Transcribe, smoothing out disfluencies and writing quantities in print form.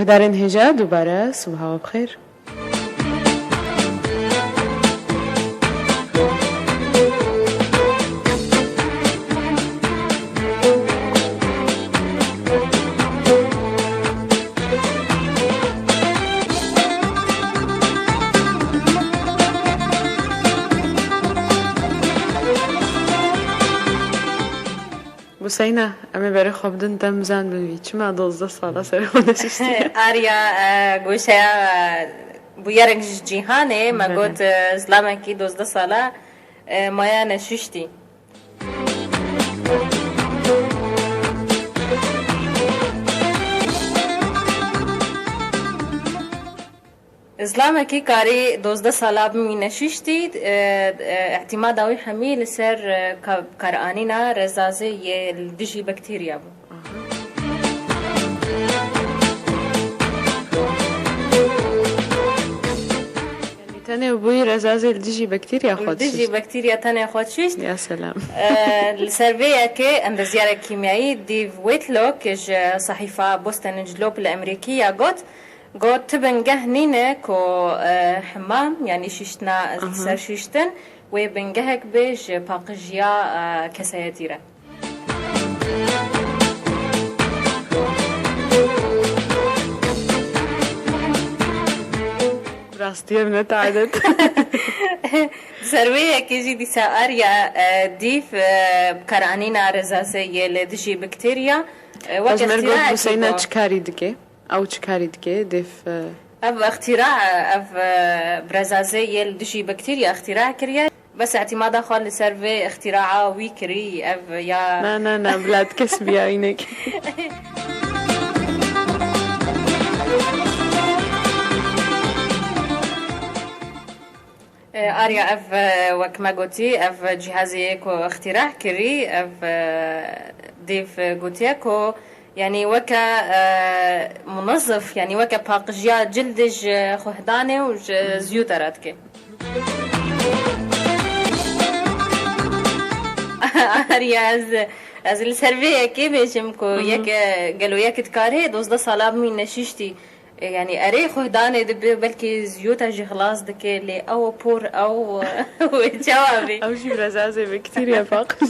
دارین هجا دوباره صبح و بخیر. بوسینا اما برای خواب دن دم زن ببی چه ما 12 ساله سرمون نشستی. آریا گوشه بویرنگ جیهانه ما گفت اسلام کی 12 ساله مایا نشستی. اسلام کی کاری 12 ساله بمی نشستی اعتماد اوی حمیل سر کارانینا رزازه یه دیجی بکتریا بود. تانه بوی رزازه دیجی بکتریا خودش. دیجی بکتریا تانه خودش. یا سلام. السربية كي عند زيارة كيميائية ديف ويتلوك صحيفة بوستن جلوب الأمريكية قد تبنجه نينه كو حمام يعني شيشتنا سر شيشتن وبنجهك بيج باقجيا كسياتيرة. راستي من تعدد. سروية كيجي دي ساريا ديف بكرانينا رزازية لدجي بكتيريا. وقت مرقود بسينا تشكاري دكي. أو تشكاري دكي ديف أف اختراع أف برزازية لدجي بكتيريا اختراع كريا بس اعتمادا خال لسيرفي اختراعا ويكري أف يا نا بلاد كسبي عينك. آريا أف وكما قلتي أف جهازي كو اختراع كري أف ديف قلتي كو يعني وكا منظف يعني وكا باقجيا جلدج خهداني وزيوتراتك. آريا از السرفيه كي بيجمكو يك قالوا يك تكاري 12 ساله من نشيشتي يعني أري خهداني دب بلكي زيوتا جي خلاص دكي اللي أو بور أو جوابي أو شي رزازة بكتير يا فاقش.